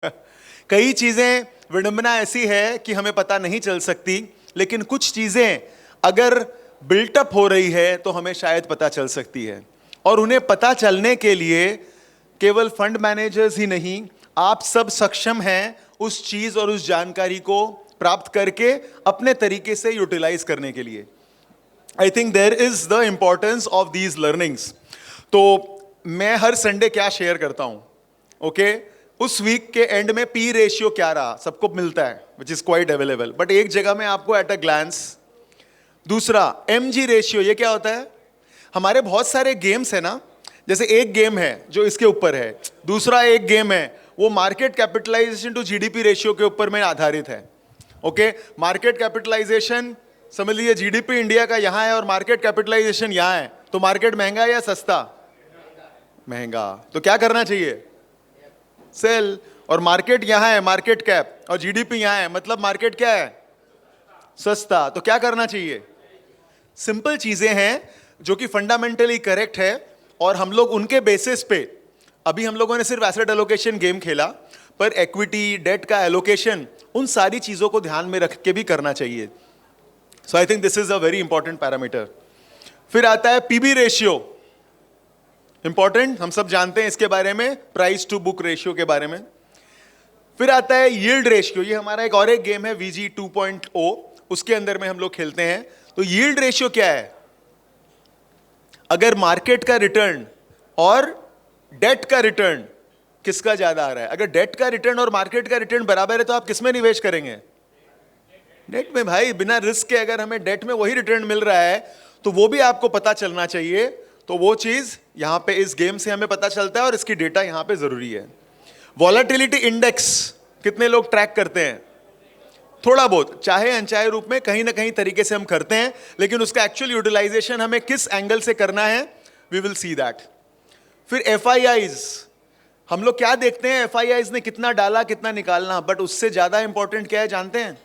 कई चीजें विडंबना ऐसी है कि हमें पता नहीं चल सकती, लेकिन कुछ चीजें अगर बिल्टअप हो रही है तो हमें शायद पता चल सकती है। और उन्हें पता चलने के लिए केवल फंड मैनेजर्स ही नहीं, आप सब सक्षम हैं उस चीज और उस जानकारी को प्राप्त करके अपने तरीके से यूटिलाइज करने के लिए। I think there is the importance of these learnings. तो मैं हर संडे क्या शेयर करता हूं, ओके उस वीक के एंड में पी रेशियो क्या रहा, सबको मिलता है, which is quite available, but एक जगह में आपको एट अ ग्लांस। दूसरा एम जी रेशियो, ये क्या होता है? हमारे बहुत सारे गेम्स है ना, जैसे एक गेम है जो इसके ऊपर है, दूसरा एक गेम है वो market capitalisation to GDP ratio के ऊपर में आधारित है। ओके मार्केट कैपिटलाइजेशन समझ लीजिए जीडीपी इंडिया का यहां है और मार्केट कैपिटलाइजेशन यहां है, तो मार्केट महंगा है या सस्ता? महंगा। तो क्या करना चाहिए? सेल। और मार्केट यहां है, मार्केट कैप, और जीडीपी यहां है, मतलब मार्केट क्या है? सस्ता। तो क्या करना चाहिए? सिंपल चीजें हैं जो कि फंडामेंटली करेक्ट है, और हम लोग उनके बेसिस पे, अभी हम लोगों ने सिर्फ एसेट एलोकेशन गेम खेला, पर इक्विटी डेट का एलोकेशन उन सारी चीजों को ध्यान में रख के भी करना चाहिए। So I think this is a very important parameter. फिर आता है पीबी रेशियो, इंपॉर्टेंट, हम सब जानते हैं इसके बारे में, प्राइस टू बुक रेशियो के बारे में। फिर आता है यील्ड रेशियो, ये हमारा एक और एक गेम है वीजी 2.0, उसके अंदर में हम लोग खेलते हैं। तो यील्ड रेशियो क्या है? अगर मार्केट का रिटर्न और डेट का रिटर्न किसका ज्यादा आ रहा है, अगर डेट का रिटर्न और मार्केट का रिटर्न बराबर है तो आप किस में निवेश करेंगे? डेट में भाई, बिना रिस्क के अगर हमें डेट में वही रिटर्न मिल रहा है तो वो भी आपको पता चलना चाहिए। तो वो चीज यहां पे इस गेम से हमें पता चलता है और इसकी डेटा यहां पे जरूरी है। वॉलेटिलिटी इंडेक्स कितने लोग ट्रैक करते हैं? थोड़ा बहुत, चाहे अनचाहे रूप में, कहीं ना कहीं तरीके से हम करते हैं, लेकिन उसका एक्चुअल यूटिलाइजेशन हमें किस एंगल से करना है, वी विल सी दैट। फिर एफआईआईज, हम लोग क्या देखते हैं? एफआईआईज ने कितना डाला, कितना निकालना, बट उससे ज्यादा इंपॉर्टेंट क्या है जानते हैं?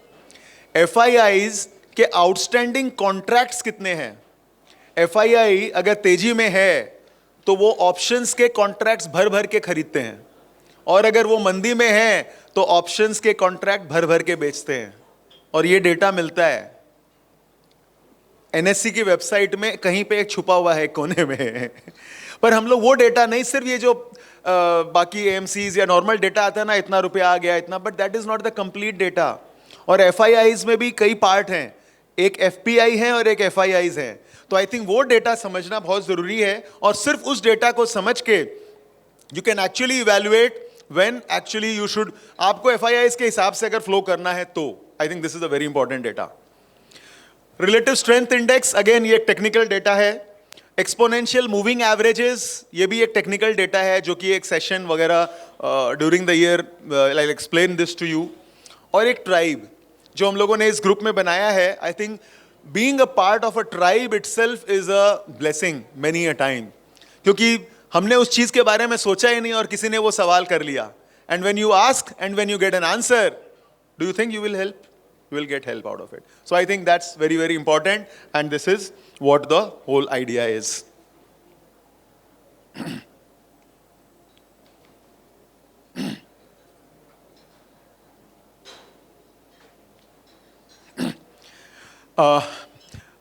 एफआईआईज के आउटस्टैंडिंग कॉन्ट्रैक्ट्स कितने हैं। एफआईआई अगर तेजी में है तो वो ऑप्शंस के कॉन्ट्रैक्ट्स भर भर के खरीदते हैं, और अगर वो मंदी में है तो ऑप्शंस के कॉन्ट्रैक्ट भर भर के बेचते हैं। और ये डेटा मिलता है एनएससी की वेबसाइट में, कहीं पे एक छुपा हुआ है कोने में पर हम लोग वो डेटा नहीं, सिर्फ ये जो बाकी एएमसीज या नॉर्मल डेटा आता है ना, इतना रुपया आ गया इतना, but that is not the complete data. और एफआईआईज में भी कई पार्ट हैं, एक एफपीआई है और एक एफआईआईज है। तो आई थिंक वो डेटा समझना बहुत जरूरी है, और सिर्फ उस डेटा को समझ के you can actually evaluate when actually you should, आपको एफआईआईज के हिसाब से अगर फ्लो करना है तो आई think this is a very important data. Relative strength index, again ये एक टेक्निकल डेटा है। एक्सपोनेंशियल मूविंग एवरेजेस, ये भी एक टेक्निकल डेटा है जो कि एक सेशन वगैरह during the year I explain this to you. और एक ट्राइब जो हम लोगों ने इस ग्रुप में बनाया है, I think being a part of a tribe itself is a blessing many a time, क्योंकि हमने उस चीज के बारे में सोचा ही नहीं और किसी ने वो सवाल कर लिया, and when you ask and when you get an answer, do you think you will help? You will get help out of it. So I think that's very, very important, and this is what the whole idea is.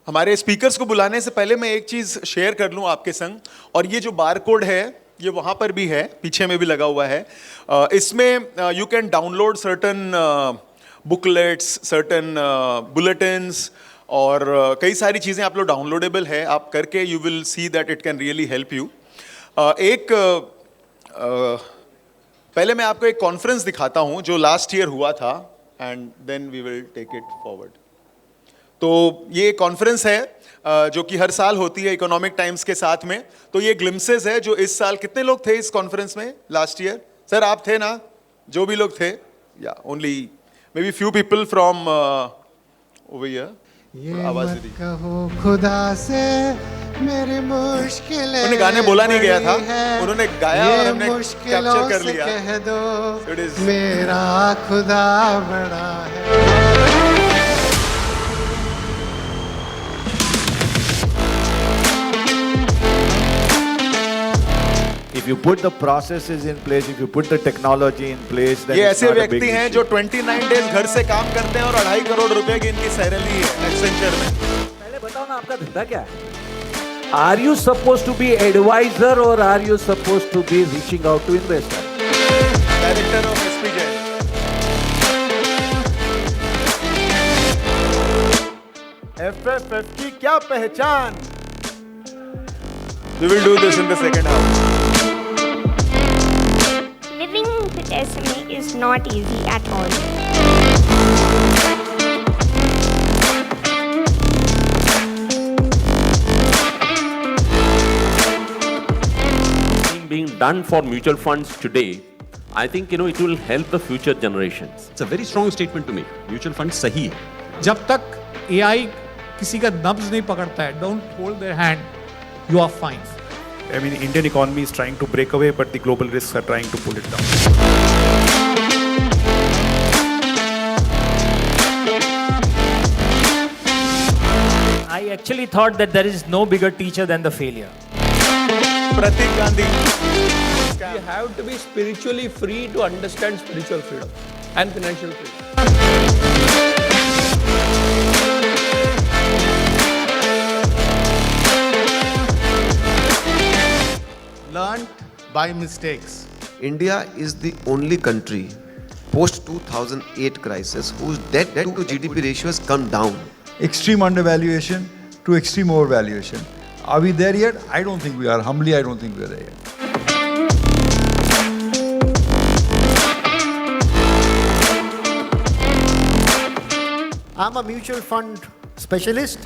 हमारे speakers को बुलाने से पहले मैं एक चीज share कर लूं आपके संग, और ये जो बार कोड है ये वहां पर भी है, पीछे में भी लगा हुआ है। इसमें you can download certain booklets, certain bulletins, और कई सारी चीज़ें आप लोग डाउनलोडेबल है, आप करके you will see that it can really help you. पहले मैं आपको एक कॉन्फ्रेंस दिखाता हूं जो लास्ट ईयर हुआ था, and then we will take it forward. तो ये कॉन्फ्रेंस है जो कि हर साल होती है इकोनॉमिक टाइम्स के साथ में। तो ये ग्लिम्सेस है जो इस साल, कितने लोग थे इस कॉन्फ्रेंस में लास्ट ईयर? सर आप थे ना? जो भी लोग थे, या only maybe few people from over here. ये मत कहो खुदा से मेरी मुश्किलें, उन्होंने गाने बोला नहीं गया था, उन्होंने गाया और हमने कैप्चर कर लिया। कह दो So it is मेरा खुदा बड़ा है। If you put the processes in place, if you put the technology in place, then ये it's ऐसे not a big व्यक्ति हैं issue. जो 29 डेज घर से काम करते हैं और 2.5 करोड़ रुपए की इनकी सैलरी है एक्सेंचर में। पहले बताओ ना आपका धंधा क्या है? Are you supposed to be advisor or are you supposed to be reaching out to investor? Director of SP Jain. FFF की क्या पहचान? We will do this in the second half. Living with SMA is not easy at all. Being done for mutual funds today, I think it will help the future generations. It's a very strong statement to make. Mutual fund सही है. जब तक AI किसी का नब्ज नहीं पकड़ता है, don't hold their hand, you are fine. I mean, Indian economy is trying to break away, but the global risks are trying to pull it down. I actually thought that there is no bigger teacher than the failure. Pratik Gandhi. You have to be spiritually free to understand spiritual freedom and financial freedom. Learned by mistakes. India is the only country post 2008 crisis whose debt to GDP ratio has come down. Extreme undervaluation to extreme overvaluation. Are we there yet? I don't think we are. Humbly, I don't think we are there yet. I'm a mutual fund specialist.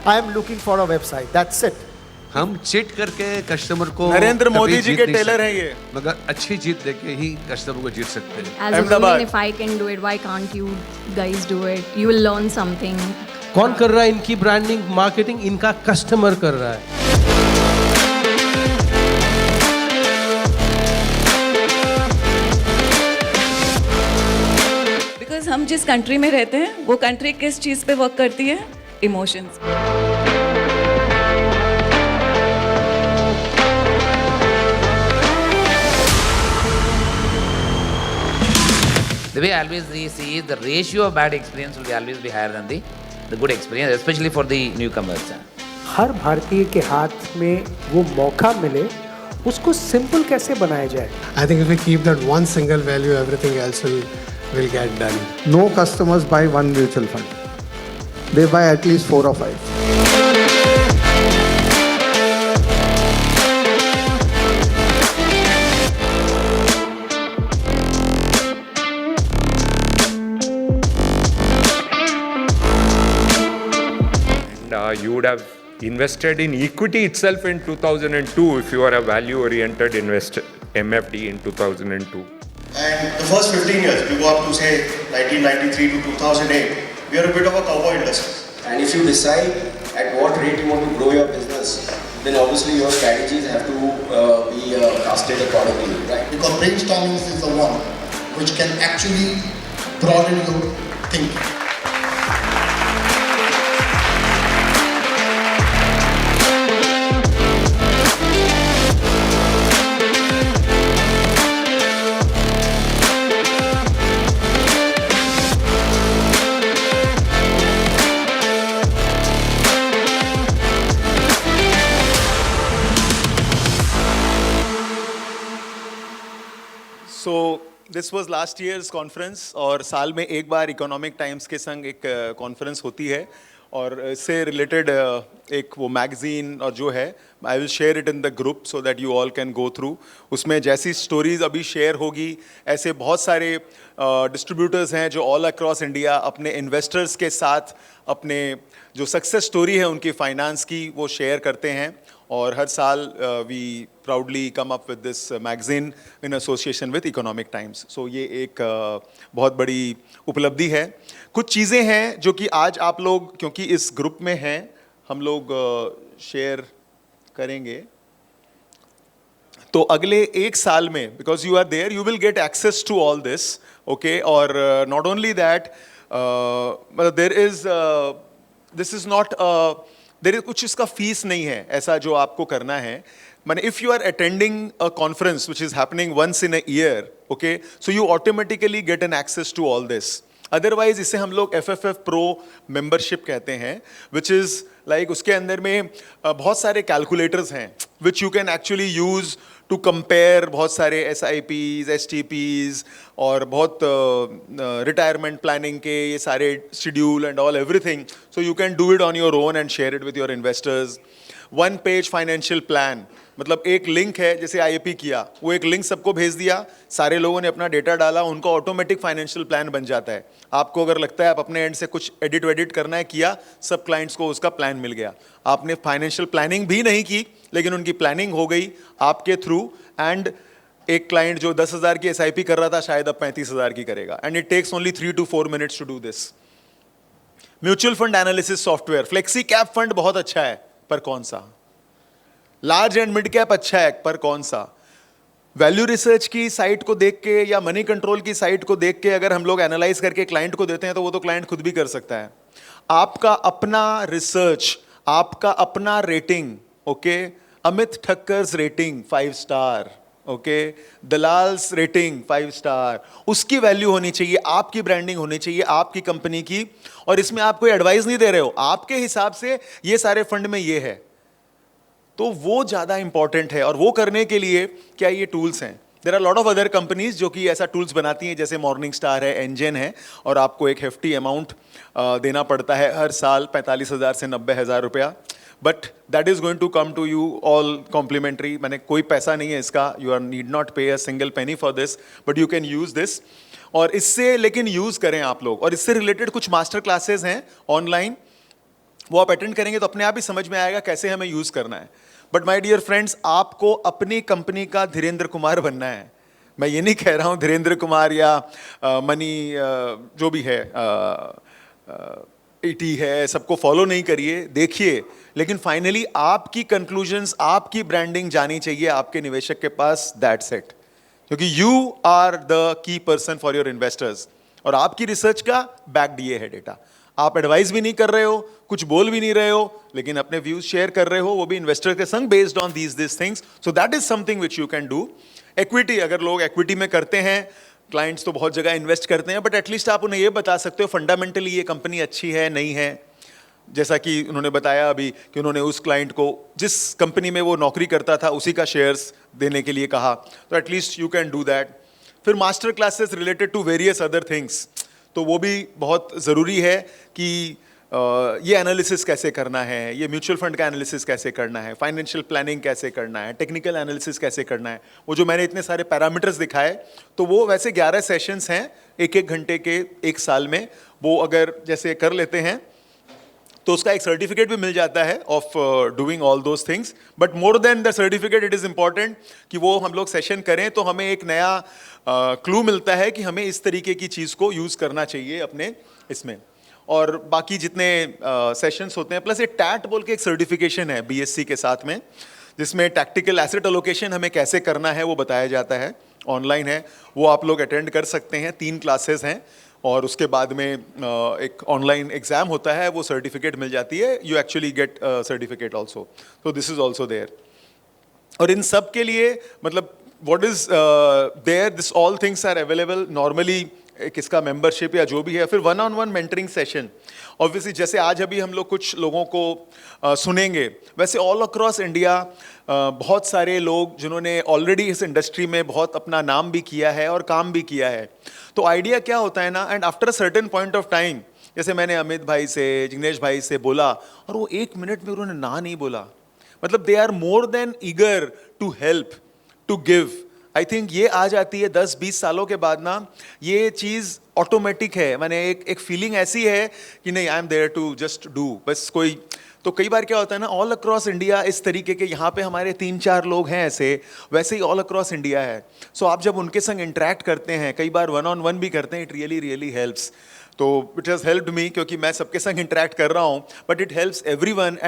I am looking for a website. That's it. हम chit करके customer को नरेंद्र मोदी कभी जी जीत के नहीं Taylor सकते, हैं ये। मगर अच्छी जीत देके ही कस्टमर को जीत सकते हैं. As a woman, if I can do it, why can't you guys do it? You will learn something. कौन कर रहा है इनकी ब्रांडिंग मार्केटिंग? इनका कस्टमर कर रहा है. बिकॉज हम जिस कंट्री में रहते हैं वो कंट्री किस चीज़ पे वर्क करती है? Emotions. The way I always see is the ratio of bad experience will always be higher than the good experience, especially for the newcomers. हर भारतीय के हाथ में वो मौका मिले, उसको सिंपल कैसे बनाया जाए? I think if we keep that one single value, everything else will get done. No customers buy one mutual fund. They buy at least 4 or 5. You would have invested in equity itself in 2002 if you are a value-oriented investor, MFD in 2002. And the first 15 years, you go up to say 1993 to 2008, we are a bit of a cowboy industry. And if you decide at what rate you want to grow your business, then obviously your strategies have to be casted accordingly, right? Because brainstorming is the one which can actually broaden your thinking. So this was last year's conference और साल में एक बार economic times के संग एक conference होती है और इससे रिलेटेड एक वो मैगजीन और जो है I will share it in the group so that you all can go through. उसमें जैसी स्टोरीज अभी शेयर होगी ऐसे बहुत सारे डिस्ट्रीब्यूटर्स हैं जो ऑल अक्रॉस इंडिया अपने इन्वेस्टर्स के साथ अपने जो सक्सेस स्टोरी है उनकी फाइनेंस की वो शेयर करते हैं और हर साल we proudly come up with this magazine in association with Economic Times. So ये एक बहुत बड़ी उपलब्धि है. कुछ चीज़ें हैं जो कि आज आप लोग क्योंकि इस ग्रुप में हैं हम लोग शेयर करेंगे. तो अगले एक साल में because you are there you will get access to all this okay. और not only that there is this is not there कुछ इसका फीस नहीं है ऐसा जो आपको करना है. माने if you are attending a conference which is happening once in a year, okay, so you automatically get an access to all this. Otherwise इसे हम लोग FFF Pro membership कहते हैं, which is like उसके अंदर में बहुत सारे calculators हैं which you can actually use to compare बहुत सारे SIPs, STPs और बहुत retirement planning के ये सारे schedule and all everything. So you can do it on your own and share it with your investors. One page financial plan, मतलब एक link है, जैसे IAP किया, वो एक लिंक सबको भेज दिया, सारे लोगों ने अपना डेटा डाला, उनका ऑटोमेटिक फाइनेंशियल प्लान बन जाता है. आपको अगर लगता है आप अपने एंड से कुछ एडिट करना है, किया, सब क्लाइंट्स को उसका प्लान मिल गया. आपने फाइनेंशियल प्लानिंग भी नहीं की, लेकिन उनकी प्लानिंग हो गई आपके थ्रू. एंड एक क्लाइंट जो 10,000 की SIP कर रहा था, शायद अब 35,000 की करेगा. And it takes only 3 to 4 minutes to do this. Mutual fund analysis software, flexi cap fund बहुत अच्छा है, पर कौन सा? लार्ज एंड मिड कैप अच्छा है, पर कौन सा? वैल्यू रिसर्च की साइट को देख के या मनी कंट्रोल की साइट को देख के अगर हम लोग एनालाइज करके क्लाइंट को देते हैं, तो वो तो क्लाइंट खुद भी कर सकता है. आपका अपना रिसर्च, आपका अपना rating, okay, Amit Thakkar's rating 5 star, okay, Dalal's rating 5 star, उसकी वैल्यू होनी चाहिए, आपकी ब्रांडिंग होनी चाहिए, आपकी कंपनी की. और इसमें आप कोई एडवाइस नहीं दे रहे हो, आपके हिसाब से ये सारे फंड में ये है, तो वो ज़्यादा इंपॉर्टेंट है. और वो करने के लिए क्या ये टूल्स हैं? There are lot of other companies जो कि ऐसा टूल्स बनाती हैं, जैसे मॉर्निंग स्टार है, एंजन है, और आपको एक हेफ्टी अमाउंट देना पड़ता है हर साल, 45,000 से 90,000 रुपया. But that is going to come to you all complimentary. मैंने कोई पैसा नहीं है इसका, यू आर नीड नॉट पे a single penny for this, but you can use this. और इससे लेकिन यूज करें आप लोग. और इससे रिलेटेड कुछ मास्टर क्लासेस हैं ऑनलाइन, वो आप अटेंड करेंगे तो अपने आप ही समझ में आएगा कैसे हमें यूज करना है. बट माय डियर फ्रेंड्स, आपको अपनी कंपनी का धीरेन्द्र कुमार बनना है. मैं ये नहीं कह रहा हूँ धीरेन्द्र कुमार या मनी जो भी है, ET है, सबको फॉलो नहीं करिए, देखिए, लेकिन फाइनली आपकी कंक्लूजन्स, आपकी ब्रांडिंग जानी चाहिए आपके निवेशक के पास. That's it. क्योंकि you are the key person for your investors, और आपकी रिसर्च का बैक्ड ये है डेटा. आप एडवाइस भी नहीं कर रहे हो, कुछ बोल भी नहीं रहे हो, लेकिन अपने व्यूज शेयर कर रहे हो, वो भी इन्वेस्टर के संग, based on these things. So that is something which you can do. Equity, अगर लोग इक्विटी में करते हैं, क्लाइंट्स तो बहुत जगह इन्वेस्ट करते हैं, बट एटलीस्ट आप उन्हें ये बता सकते हो फंडामेंटली ये कंपनी अच्छी है नहीं है. जैसा कि उन्होंने बताया अभी कि उन्होंने उस क्लाइंट को जिस कंपनी में वो नौकरी करता था उसी का शेयर्स देने के लिए कहा, तो at least you can do that. फिर master classes related to various other things, तो वो भी बहुत ज़रूरी है कि ये एनालिसिस कैसे करना है, ये म्यूचुअल फंड का एनालिसिस कैसे करना है, फाइनेंशियल प्लानिंग कैसे करना है, टेक्निकल एनालिसिस कैसे करना है. वो जो मैंने इतने सारे पैरामीटर्स दिखाए, तो वो वैसे 11 सेशंस हैं 1-1 घंटे के 1 साल में. वो अगर जैसे कर लेते हैं तो उसका एक सर्टिफिकेट भी मिल जाता है of doing all those things. But more than the certificate, it is important कि वो हम लोग सेशन करें तो हमें एक नया क्लू मिलता है कि हमें इस तरीके की चीज़ को यूज़ करना चाहिए अपने इसमें. और बाकी जितने सेशंस होते हैं, प्लस एक टैट बोल के एक सर्टिफिकेशन है BSc के साथ में, जिसमें टैक्टिकल एसेट एलोकेशन हमें कैसे करना है वो बताया जाता है. ऑनलाइन है, वो आप लोग अटेंड कर सकते हैं. 3 क्लासेस हैं, और उसके बाद में एक ऑनलाइन एग्जाम होता है, वो सर्टिफिकेट मिल जाती है. You actually get certificate also, तो दिस इज ऑल्सो देयर. और इन सब के लिए मतलब what is there, this all things are available normally. किसका मेंबरशिप या जो भी है, फिर 1-on-1 मेंटरिंग सेशन. ऑब्वियसली जैसे आज अभी हम लोग कुछ लोगों को सुनेंगे, वैसे ऑल अक्रॉस इंडिया बहुत सारे लोग जिन्होंने ऑलरेडी इस इंडस्ट्री में बहुत अपना नाम भी किया है और काम भी किया है. तो आइडिया क्या होता है ना, and after a certain point of time, जैसे मैंने अमित भाई से, जिग्नेश भाई से बोला, और वो 1 मिनट में उन्होंने ना नहीं बोला. मतलब they are more than eager to help, to give. I think ये आ जाती है 10-20 सालों के बाद ना, ये चीज़ ऑटोमेटिक है. मैंने एक फीलिंग ऐसी है कि नहीं, I am there to just do, बस कोई. तो कई बार क्या होता है ना, ऑल अक्रॉस इंडिया इस तरीके के, यहाँ पे हमारे 3-4 लोग हैं ऐसे, वैसे ही ऑल अक्रॉस इंडिया है. सो आप जब उनके संग इंटरेक्ट करते हैं, कई बार 1-on-1 भी करते हैं, इट रियली हेल्प्स. तो इट हैज़ हेल्प्ड मी, क्योंकि मैं सबके संग इंटरेक्ट कर रहा हूँ, but it helps everyone.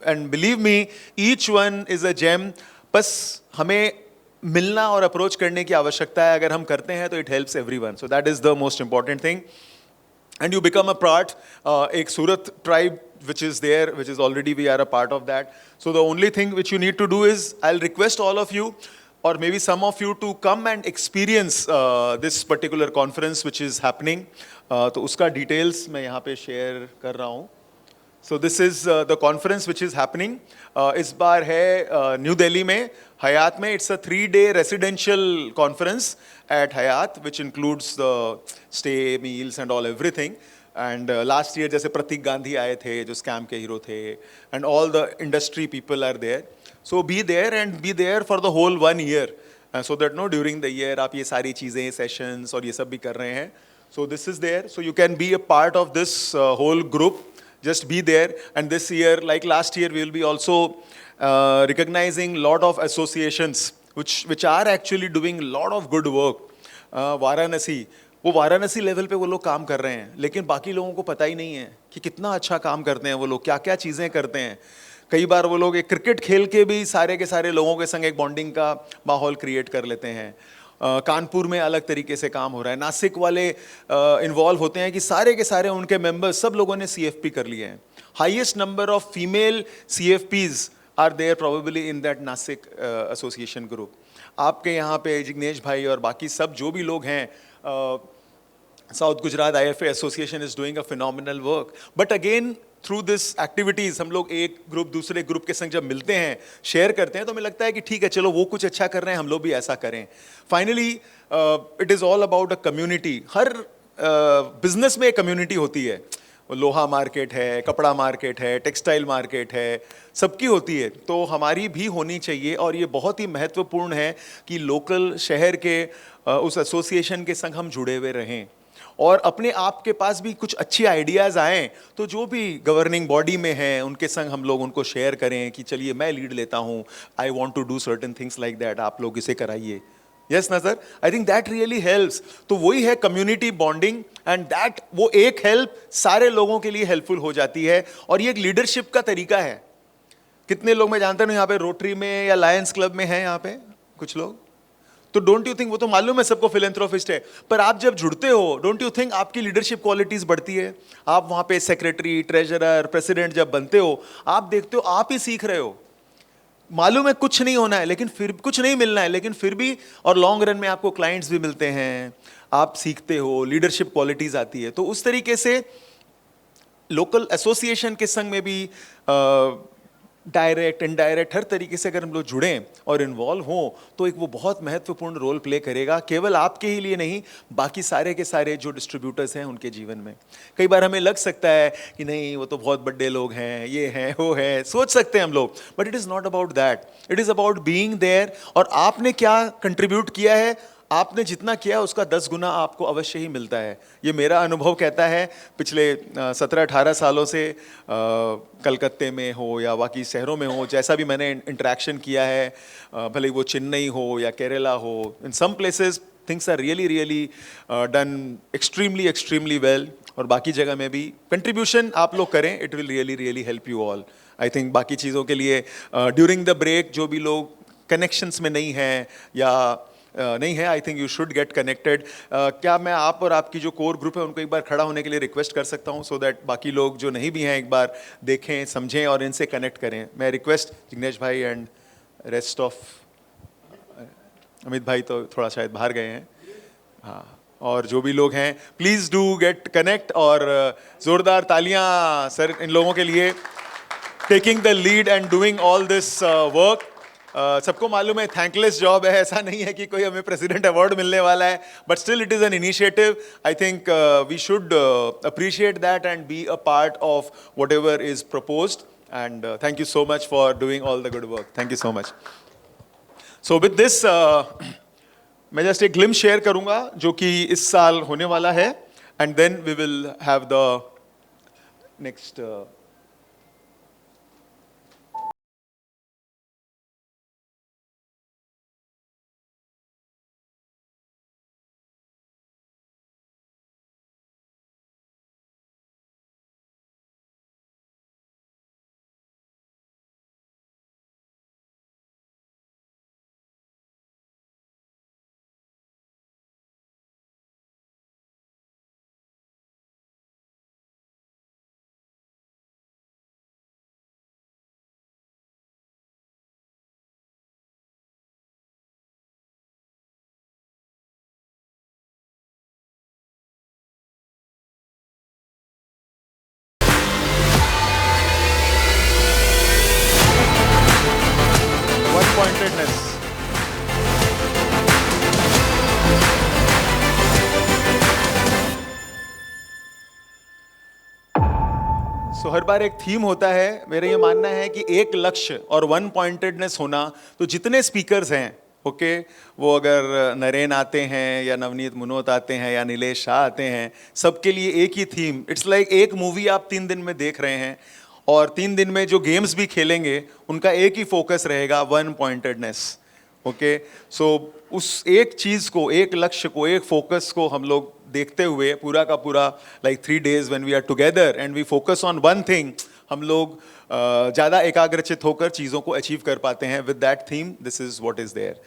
And believe me, each one is a gem. बस हमें मिलना और अप्रोच करने की आवश्यकता है. अगर हम करते हैं तो it helps everyone. So that is the most important thing. And you become a part. एक सूरत tribe which is there, which is already we are a part of that. So the only thing which you need to do is, I'll request all of you, or maybe some of you, to come and experience this particular conference which is happening. तो उसका details मैं यहाँ पे share कर रहा हूँ. So this is the conference which is happening. इस बार है न्यू दिल्ली में, हयात में. It's a 3-day residential conference at Hyatt, which includes the stay, meals and all, everything. And last year जैसे प्रतीक गांधी आए थे जो स्कैम के हीरो थे, and all the industry people are there. So be there and be there for the whole 1 year, so that no, during the year आप ये सारी चीज़ें, sessions और ये सब भी कर रहे हैं. So this is there, so you can be a part of this whole group. Just be there. And this year, like last year, we will be also recognizing lot of associations which are actually doing lot of good work. Varanasi, वो Varanasi level पे वो लोग काम कर रहे हैं, लेकिन बाकी लोगों को पता ही नहीं है कि कितना अच्छा काम करते हैं वो लोग, क्या क्या चीज़ें करते हैं. कई बार वो लोग एक क्रिकेट खेल के भी सारे के सारे लोगों के संग एक बॉन्डिंग का माहौल क्रिएट कर लेते हैं. कानपुर में अलग तरीके से काम हो रहा है. नासिक वाले इन्वॉल्व होते हैं कि सारे के सारे उनके मेंबर्स सब लोगों ने CFP कर लिए हैं. Highest number of female CFPs are there probably in that Nashik association group. आपके यहाँ पे जिग्नेश भाई और बाकी सब जो भी लोग हैं, south Gujarat IFA association is doing a phenomenal work. But again through this activities हम लोग एक ग्रुप दूसरे ग्रुप के संग जब मिलते हैं, शेयर करते हैं, तो हमें लगता है कि ठीक है, चलो वो कुछ अच्छा कर रहे हैं, हम लोग भी ऐसा करें. Finally it is all about a community. Her business में एक कम्युनिटी होती है. लोहा मार्केट है, कपड़ा मार्केट है, टेक्सटाइल मार्केट है, सबकी होती है. तो हमारी भी होनी चाहिए. और ये बहुत ही महत्वपूर्ण है कि लोकल शहर के उस एसोसिएशन के संग हम जुड़े हुए रहें. और अपने आप के पास भी कुछ अच्छी आइडियाज़ आएँ तो जो भी गवर्निंग बॉडी में हैं उनके संग हम लोग उनको शेयर करें कि चलिए मैं लीड लेता हूँ, I want to do certain things like that, आप लोग इसे कराइए. यस ना sir, I think that really helps. तो वही है कम्युनिटी बॉन्डिंग, एंड दैट वो एक हेल्प सारे लोगों के लिए हेल्पफुल हो जाती है. और ये एक लीडरशिप का तरीका है. कितने लोग मैं जानता हूँ यहाँ पे रोटरी में या लायंस क्लब में हैं यहाँ पे कुछ लोग, तो डोंट यू थिंक, वो तो मालूम है सबको फिलेंथ्रोपिस्ट है, पर आप जब जुड़ते हो डोंट यू थिंक आपकी लीडरशिप क्वालिटीज बढ़ती है. आप वहाँ पे सेक्रेटरी, ट्रेजरर, प्रेसिडेंट जब बनते हो, आप देखते हो आप ही सीख रहे हो. मालूम है कुछ नहीं होना है, लेकिन फिर कुछ नहीं मिलना है, लेकिन फिर भी, और लॉन्ग रन में आपको क्लाइंट्स भी मिलते हैं, आप सीखते हो, लीडरशिप क्वालिटीज आती है. तो उस तरीके से लोकल एसोसिएशन के संग में भी डायरेक्ट इनडायरेक्ट हर तरीके से अगर हम लोग जुड़ें और इन्वॉल्व हों तो एक वो बहुत महत्वपूर्ण रोल प्ले करेगा, केवल आपके ही लिए नहीं, बाकी सारे के सारे जो डिस्ट्रीब्यूटर्स हैं उनके जीवन में. कई बार हमें लग सकता है कि नहीं वो तो बहुत बड़े लोग हैं, ये हैं वो है, सोच सकते हैं हम लोग, but it is not about that. It is about being there. और आपने क्या कंट्रीब्यूट किया है, आपने जितना किया उसका 10 गुना आपको अवश्य ही मिलता है. ये मेरा अनुभव कहता है. पिछले 17-18 सालों से कलकत्ते में हो या बाकी शहरों में हो, जैसा भी मैंने इंटरेक्शन किया है, भले वो चेन्नई हो या केरला हो, in some places things are really done extremely well. और बाकी जगह में भी कंट्रीब्यूशन आप लोग करें, it will really help you all. I think बाकी चीज़ों के लिए ड्यूरिंग द ब्रेक जो भी लोग कनेक्शंस में नहीं हैं या नहीं है, I think you should get connected. क्या मैं आप और आपकी जो कोर ग्रुप है उनको एक बार खड़ा होने के लिए रिक्वेस्ट कर सकता हूँ, सो दैट बाकी लोग जो नहीं भी हैं एक बार देखें, समझें और इनसे कनेक्ट करें. मैं रिक्वेस्ट जिग्नेश भाई एंड रेस्ट ऑफ, अमित भाई तो थोड़ा शायद बाहर गए हैं, हाँ, और जो भी लोग हैं प्लीज़ डू गेट कनेक्ट. और ज़ोरदार तालियां सर इन लोगों के लिए, taking the lead and doing all this work. सबको मालूम है थैंकलेस जॉब है, ऐसा नहीं है कि कोई हमें प्रेसिडेंट अवार्ड मिलने वाला है, but still it is an initiative. I think we should appreciate that and be a part of whatever is proposed. And thank you so much for doing all the good work. Thank you so much. So with this मैं just एक glimpse share करूंगा जो कि इस साल होने वाला है, and then we will have the next so हर बार एक थीम होता है. मेरा ये मानना है कि एक लक्ष्य और वन पॉइंटेडनेस होना, तो जितने स्पीकर्स हैं, ओके, वो अगर नरेन आते हैं या नवनीत मुनोत आते हैं या नीलेश शाह आते हैं, सबके लिए एक ही थीम. इट्स लाइक एक मूवी आप 3 दिन में देख रहे हैं, और 3 दिन में जो गेम्स भी खेलेंगे उनका एक ही फोकस रहेगा, वन पॉइंटेडनेस. ओके, सो उस एक चीज़ को, एक लक्ष्य को, एक फोकस को हम लोग देखते हुए पूरा का पूरा like 3 days when we are together and we focus on one thing, हम लोग ज़्यादा एकाग्रचित होकर चीज़ों को अचीव कर पाते हैं with that theme. This is what is there.